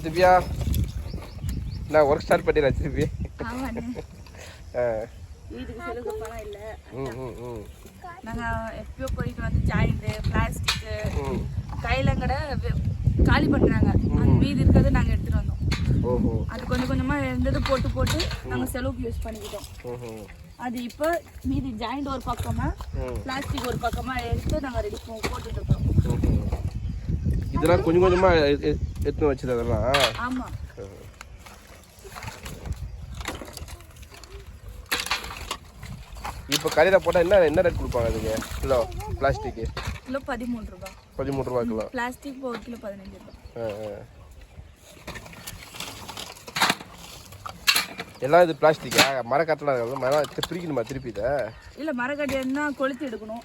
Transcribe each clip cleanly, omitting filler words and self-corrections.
திவ்யா நான் work start பண்ணிடுறேன் திருப்பி. வீட்டுக்கு செலவு பணம் இல்லை. நாங்கள் எப்பயோ போயிட்டு வந்து ஜாயிண்ட்டு பிளாஸ்டிக்கு கையிலங்கட காலி பண்ணுறாங்க. அது மீதி இருக்கிறது நாங்கள் எடுத்துகிட்டு வந்தோம். அது கொஞ்சம் கொஞ்சமாக இருந்தது போட்டு போட்டு நாங்கள் செலவுக்கு யூஸ் பண்ணிக்கிட்டோம். அது இப்போ மீதி ஜாயிண்ட் ஒரு பக்கமாக பிளாஸ்டிக் ஒரு பக்கமாக எடுத்து நாங்கள் ரெடி போட்டுட்டு இருக்கோம். இதெல்லாம் கொஞ்சம் கொஞ்சமாக எடுத்து வச்சது அதெல்லாம். ஆமாம். இப்போ கடையில் போட்டால் என்ன ரேட் கொடுப்பாங்க அதுக்கு கிலோ பிளாஸ்டிக்கு? கிலோ 13 ரூபா. 13 ரூபா கிலோ. பிளாஸ்டிக் ஒரு கிலோ 15 ரூபா. எல்லாம் இது பிளாஸ்டிக்கா? மரக்கட்டலாம் மரம் பிரிக்கணுமா திருப்பி இதை? இல்லை, மரக்கட்டை என்ன கொளுத்து எடுக்கணும்.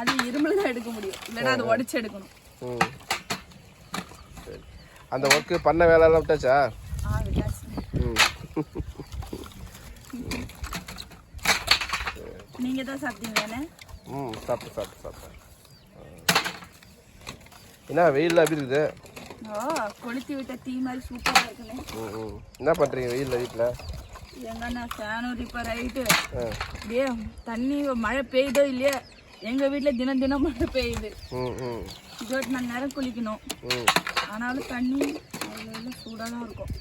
அது இரும்புல தான் எடுக்க முடியும், இல்லைன்னா அதை உடச்சி எடுக்கணும். சரி, அந்த ஒர்க்கு பண்ண வேலையெல்லாம் விட்டாச்சா? நீங்க தான் சாப்பிட்டீங்களானே? சாப்பிட்டேன். என்ன வெயிலில் எப்படி இருக்குது? கொளுத்தி விட்ட தீ மாதிரி சூப்பராக இருக்குண்ணே. என்ன பண்ணுறீங்க வெயிலில் வீட்டில்? எங்கண்ணா ஃபேனும் ரிப்பேர் ஆகிட்டு அப்படியே தண்ணி மழை பெய்யுதோ இல்லையா, எங்கள் வீட்டில் தினம் தினம் மழை பெய்யுது. இதோட்டு நான் நேரம் குளிக்கணும், ஆனாலும் தண்ணி அவ்வளோ சூடாக தான் இருக்கும்.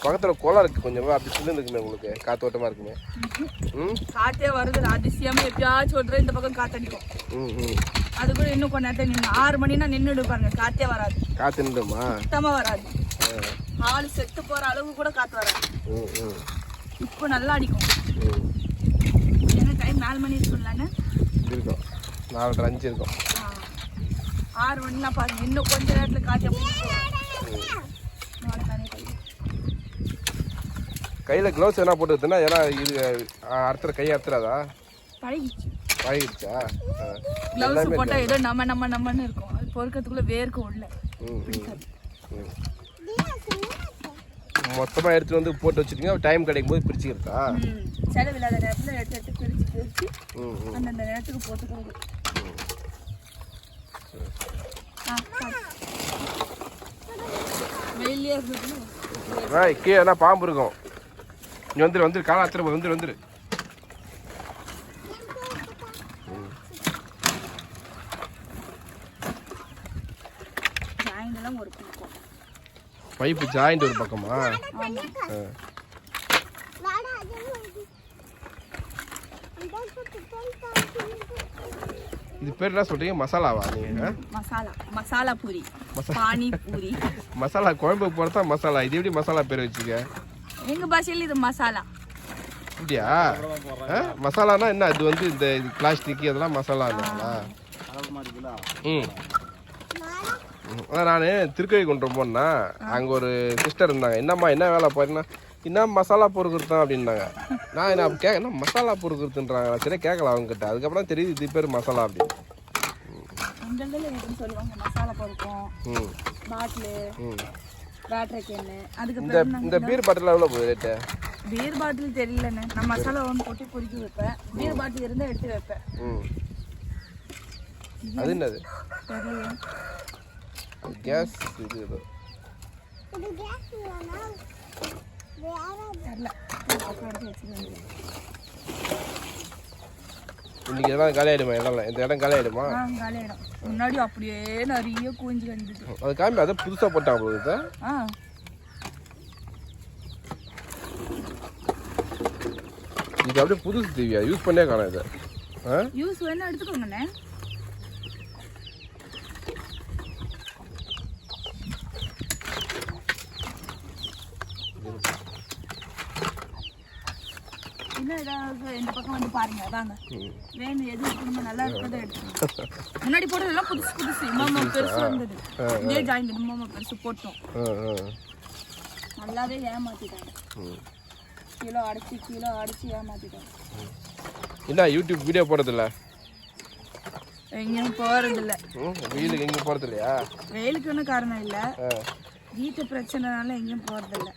பக்கத்தில் குளம் இருக்குது கொஞ்சமாக, அப்படி சொல்லி இருக்குமே உங்களுக்கு காத்தோட்டமாக இருக்குமே. காற்றே வருது அதிசயமாக, எப்பயாச்சும் ஒரு இந்த பக்கம் காற்றடிக்கும். அது கூட இன்னும் கொஞ்ச நேரத்தில் நின்று 6 மணினா நின்றுடு பாருங்க, காற்றே வராது. காற்று நின்றுமா? சுத்தமாக வராது. ஆள் செத்து போகிற அளவுக்கு கூட காற்று வராது. இப்போ நல்லா அடிக்கும். என்ன டைம் 4 மணி இருக்கும்லான்னு இருக்கும், 4:30 இருக்கும். 6 மணிலாம் பாருங்க, இன்னும் கொஞ்ச நேரத்தில் காற்று கையில் க்ளவுஸ் எதனா போட்டுருதுன்னா ஏன்னா இது அறுத்துற கை அறுத்துறாதா? பழகிடுச்சா? க்ளவுஸ் போட்டால் ஏதோ நம்மன்னு இருக்கும், அது பொறுக்கிறதுக்குள்ள வேர்க்கும் உள்ள. மொத்தமாக எடுத்துகிட்டு வந்து போட்டு வச்சுட்டீங்க, டைம் கிடைக்கும் போது பிரிச்சுக்கிறதா? செலவில்லாத நேரத்தில் எடுத்து பிரித்து அந்தந்த நேரத்துக்கு போட்டுக்கிறது. வெயிலே இருக்குது. கீழே என்ன பாம்பு இருக்கும். நீ வந்துரு காலை அத்திர வந்துரு. பைப்பு ஜாயிண்ட் ஒரு பக்கமா? இது பேர் என்ன சொல்றீங்க? மசாலாவா நீங்க? மசாலா பூரி, பானி பூரி. மசாலா குழம்பு போறதா மசாலா? இது எப்படி மசாலா பேர் வச்சுக்க? எங்க பாஷையில இது மசாலா. அப்படியா? மசாலானா என்ன? அது வந்து இந்த பிளாஸ்டிக் அதெல்லாம் மசாலா இல்லைங்களா? அதான் நான் திருக்கழிக்குன்றம் போனா அங்கே ஒரு சிஸ்டர் இருந்தாங்க. என்னம்மா என்ன வேலை போறீங்கன்னா, என்ன மசாலா பொறுக்குறதான் அப்படின்னாங்க. நான் என்ன என்ன மசாலா பொறுக்குறதுன்றாங்க. சரி கேட்கலாம் அவங்ககிட்ட, அதுக்கப்புறம் தெரியுது இது பேர் மசாலா அப்படின்னு. இந்த பீர் பாட்டில் எவ்வளோ போகுது ரேட்டு? பீர் பாட்டில் தெரியலண்ணே, நான் மசாலா ஒன்று போட்டு பொறிக்க வைப்பேன். பீர் பாட்டில் இருந்தால் எடுத்து வைப்பேன். அது என்னது? தெரியல. கேஸ் இது ஏதோ இன்னைக்கு எல்லாம் காலி ஆயிடுமா? இந்த இடம் காலி ஆயிடுமா? காலியாயிடும். முன்னாடி அப்படியே நிறைய கூஞ்சி வந்துட்டு அது காமி அதை புதுசாக போட்டாங்க போகுது. இது அப்படியே புதுசு டிவியா யூஸ் பண்ணே காணும். இதை யூஸ் வேணா எடுத்துக்கோங்கண்ணே. இந்த பக்கம் வந்து பாருங்க, வாங்க. வேணும் எது இருக்குமோ நல்லா இருக்கிறத எடுத்து. முன்னாடி போட்டதெல்லாம் புதுசு இம்மாமா பெருசு வந்தது. இதே ஜாயிண்ட் இம்மாமா பெருசு போட்டோம். நல்லாவே ஏமாத்திட்டாங்க. கிலோ அடிச்சு ஏமாத்திட்டாங்க. என்ன யூடியூப் வீடியோ போடுறதில்ல? எங்கேயும் போறதில்ல. வெயிலுக்கு எங்கேயும் போறது இல்லையா? வெயிலுக்கு ஒன்றும் காரணம் இல்லை, வீட்டு பிரச்சனைனால எங்கேயும் போறதில்ல.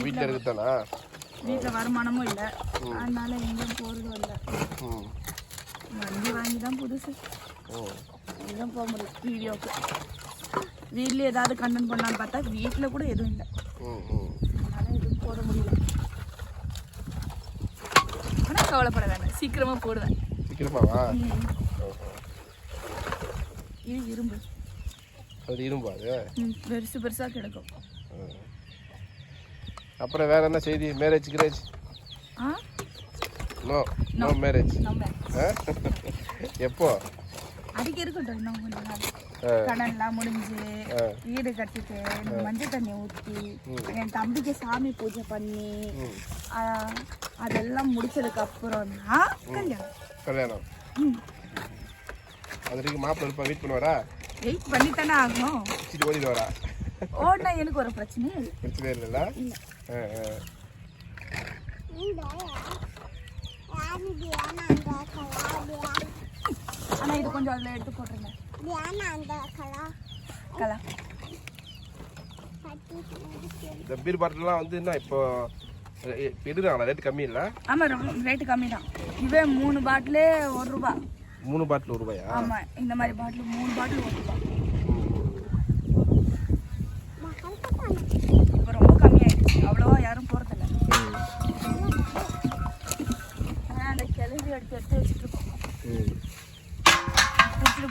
வீட்டில் இருக்குதானா? வீட்டில் வருமானமும் இல்லை, அதனால எங்கேயும் போகிறதும் இல்லை. வண்டி வாங்கி தான் புதுசு எங்கேயும் போக முடியும் வீடியோக்கு. வீட்லயே ஏதாவது கண்டென்ட் பண்ணலான்னு பார்த்தா வீட்டில் கூட எதுவும் இல்லை. அதனால எதுவும் போட முடியல. ஆனால் கவலைப்பட வேண்டாம், சீக்கிரமா போடுவேன். சீக்கிரமாவா? இது இரும்பு. அது இரும்பா? அது பெருசு பெருசாக கிடக்கும். அப்புறம் வேற என்ன செய்தி? Marriage craze? No marriage. எப்போ? அதுக்கு இருக்கட்டும் இன்னும் கொஞ்ச நாள். கடன்லாம் முடிஞ்சு வீடு கட்டிட்டு மஞ்சள் தண்ணி ஊற்றி என் தம்பிக்கு சாமி பூஜை பண்ணி அதெல்லாம் முடிச்சதுக்கு அப்புறம் தான் கல்யாணம். அது வரைக்கும் மாப்பிள்ளை இருப்பா, வெயிட் பண்ணுவாரா? வெயிட் பண்ணி தானே ஆகணும். ஓடிடுவாரா? ஓடினா எனக்கு ஒரு பிரச்சனையே இல்லை. பிரச்சனை இல்லைல்ல? ஆனா இது கொஞ்சம் அதில் எடுத்து போட்டுருங்க. கலா இந்த பீர் பாட்டிலாம் வந்து என்ன இப்போ எடுக்கிறாங்களா? ரேட்டு கம்மி இல்லை? ஆமாம், ரேட்டு கம்மி தான். இதுவே 3 பாட்டிலே 1 ரூபா. 3 பாட்டில் 1 ரூபாயா? ஆமாம், இந்த மாதிரி பாட்டில் 3 பாட்டில் 1 ரூபா. இப்போ ரொம்ப கம்மியாயிடுச்சு, அவ்வளோவா யாரும் போகிறதில்ல. ஆனால் அந்த கிளம்பி எடுத்து வச்சுட்டு இருக்கோம்.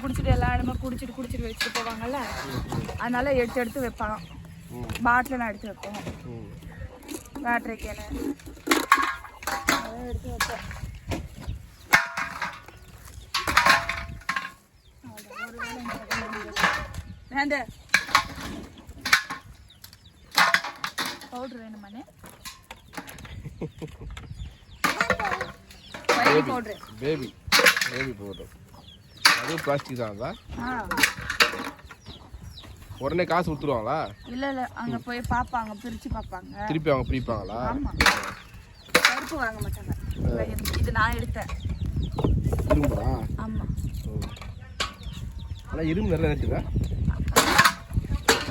குடிச்சிட்டு எல்லா இடமே குடிச்சிட்டு வச்சுட்டு போவாங்கல்ல, அதனால எடுத்து வைப்பாங்க. பாட்டிலாம் எடுத்து வைப்போம். பேட்டரி கேனு எடுத்து வைப்போம். வேண்ட பவுடர் வேணுமானே? Baby powder. அது பிளாஸ்டிக் தான். உடனே காசு கொடுத்துருவாங்களா? இல்ல அங்க போய் பாப்பாங்க, பிரிச்சு பாப்பாங்க. திருப்பி அவங்க பிரிப்பாங்களா? ஆமா, பருப்பு வாங்க மாட்டாங்க. இது நான் எடுத்தேன். இரும்பா? ஆமா. ஆனா இரும்பு நல்ல ரேட்டுதா?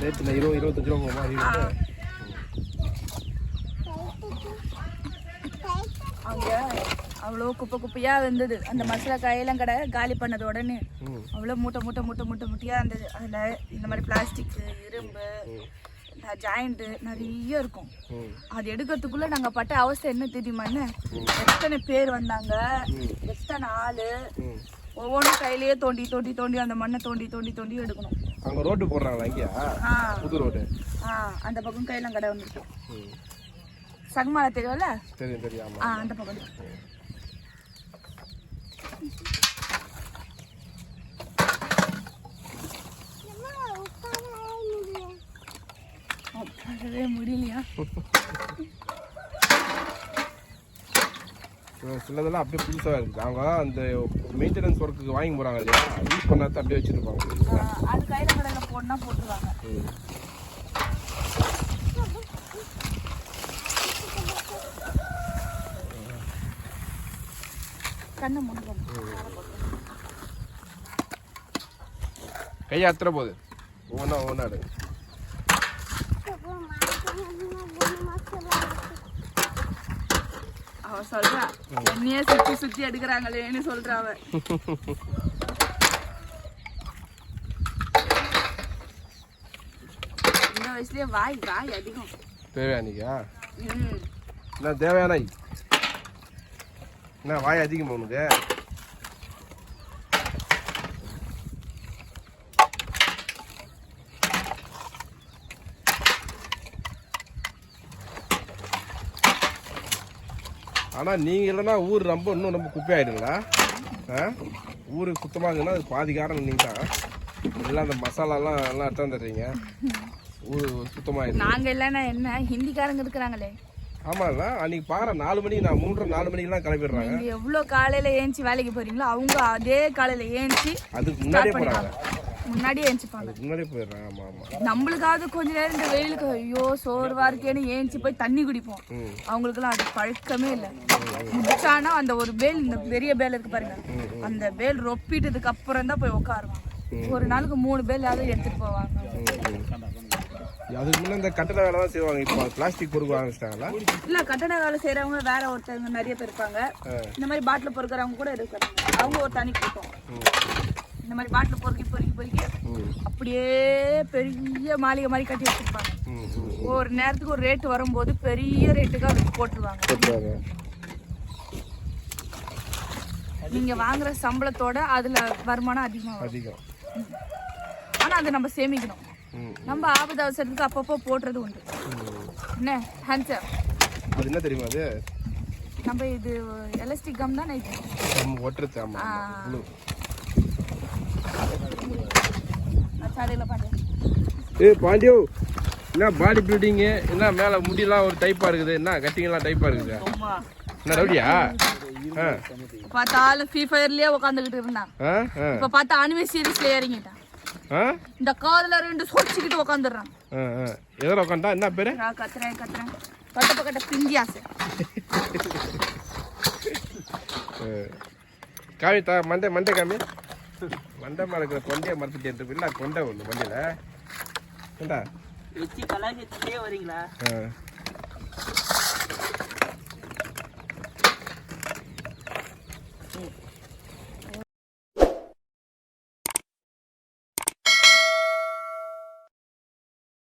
ரேட்டு 20-25 ரூபா மாதிரி இருக்கு. அவங்க அவ்வளோ குப்பையா இருந்தது. அந்த மசாலா காயெல்லாம் கடை காலி பண்ணது உடனே அவ்வளோ மூட்டையா இருந்தது. அதில் இந்த மாதிரி பிளாஸ்டிக், இரும்பு, ஜாயிண்ட்டு நிறைய இருக்கும். அது எடுக்கிறதுக்குள்ள நாங்கள் பட்ட அவஸ்தை என்ன தெரியுமான்னு? எத்தனை பேர் வந்தாங்க, எத்தனை ஆளு, ஒவ்வொன்றும் கையிலேயே தோண்டி அந்த மண்ணை தோண்டி எடுக்கணும். அங்கே ரோட்டு போடுறாங்களா? இங்கேயா? புது ரோடு. அந்த பக்கம் கையெல்லாம் கடை வந்துருக்கு. சகமாலை தெரியும்ல? தெரியும். அந்த பக்கம். முடியலையா? சிலதெல்லாம் அப்படியே புதுசாக இருக்குது. அவங்க அந்த மெயின்டெனன்ஸ் ஒர்க்குக்கு வாங்கி போகிறாங்க இல்லையா, யூஸ் பண்ணாத அப்படியே வச்சுருப்பாங்க. அது கையில் கடையில் போடனா போட்டுருவாங்க. கண்ணை முடியும். கையை அத்துற போகுது. ஒவ்வொன்றா எடு. அவ சொல்றா, என்னையே சுத்தி எடுக்கிறாங்களேன்னு சொல்றா அவ. இந்த வயசுலயே வாய் அதிகம். தேவையானிக்கா? என்ன தேவையான என்ன வாய் அதிகமா உனக்கு? ஆனால் நீங்கள் இல்லைன்னா ஊர் இன்னும் ரொம்ப குப்பையாயிடுங்களா? ஊருக்கு சுத்தமாக இருந்ததுன்னா அது பாதி காரணம் நீங்கள் தான். எல்லாம் அந்த மசாலாலாம் எல்லாம் எடுத்து வந்துடுறீங்க, ஊர் சுத்தமாக. நாங்கள் இல்லைன்னா என்ன, ஹிந்திக்காரங்க இருக்கிறாங்களே. ஆமாம்ல, அன்றைக்கி பார்க்குறேன் 4 மணிக்கு, நான் 3:30-4 மணிக்கெலாம் கிளம்பிடுறாங்க. நீங்கள் எவ்வளோ காலையில் ஏஞ்சி வேலைக்கு போகிறீங்களோ அவங்க அதே காலையில் ஏஞ்சி அதுக்கு முன்னாடியே போகிறாங்க. முன்னாடியே ஏஞ்சிப்பாங்க, முன்னாடியே போயிடுறாங்க. ஆமாம் ஆமாம். நம்மளுக்காவது கொஞ்ச நேரம் இந்த வெயிலுக்கு ஐயோ சோர்வா இருக்கேன்னு ஏஞ்சி போய் தண்ணி குடிப்போம். அவங்களுக்குலாம் அது பழக்கமே இல்லை. முடிச்சானா அந்த ஒரு பேல், இந்த பெரிய பேல் இருக்கு பாருங்க, அந்த பேல் ரொப்பிட்டதுக்கு அப்புறம் தான் போய் உட்காருவாங்க. ஒரு நாளுக்கு 3 பேலாவது எடுத்துட்டு போவாங்க. அதுக்கு முன்னே இந்த கட்டட வேலை தான் செய்வாங்க. இப்போ பிளாஸ்டிக் பொறுக்க ஆரம்பிச்சிட்டாங்களா? இல்லை, கட்டட வேலை செய்கிறவங்க வேற ஒருத்தவங்க நிறைய பேர் இருப்பாங்க. இந்த மாதிரி பாட்டில் பொறுக்கிறவங்க கூட இருக்கிறாங்க. அவங்க ஒரு தனி கூட்டம். இந்த மாதிரி பாட்டில் பொறுக்கி அப்படியே பெரிய மாளிகை மாதிரி கட்டி வச்சிருப்பாங்க. ஒரு நேரத்துக்கு ஒரு ரேட்டு வரும்போது பெரிய ரேட்டுக்கு அதுக்கு போட்டுருவாங்க. நீங்க வாங்குற சம்பளத்தோட அதுல வருமானம் அதிகம். ஆனா அது நம்ம சேமிக்கணும். நம்ம ஆபத்து அவசரத்துக்கு அப்பப்போ போடுறது உண்டு. என்ன ஹேண்ட்ஸர் அது என்ன தெரியுமா? அது நம்ம இது எலாஸ்டிக் கம் தான் இது நம்ம ஒட்டுறது. ஆமா ப்ளூ. சாலையில பாரு. பாண்டியோ என்ன பாடி பில்டிங், என்ன மேல முடியெல்லாம் ஒரு டைப்பா இருக்குது, என்ன கட்டிங்கெல்லாம் டைப்பா இருக்குது. என்ன ரவுடியா? பார்த்தாலும் ஃப்ரீ ஃபயர்லயே உட்காந்துக்கிட்டு இருந்தான். இப்ப பார்த்தா அனிமே சீரிஸ்ல இறங்கிட்டான். இந்த காதுல 2 சொச்சிக்கிட்டு உட்காந்துடுறான். எதிர உட்காந்தா என்ன பேரு? நான் கத்துறேன் கட்ட பிஞ்சியாசு. காமி மண்டை காமி. மண்டை மேல இருக்கிற கொண்டையை மறந்துட்டு இல்லை, கொண்டை ஒன்று வண்டியில. ஏண்டா வச்சு கலாய்ச்சிட்டே வரீங்களா?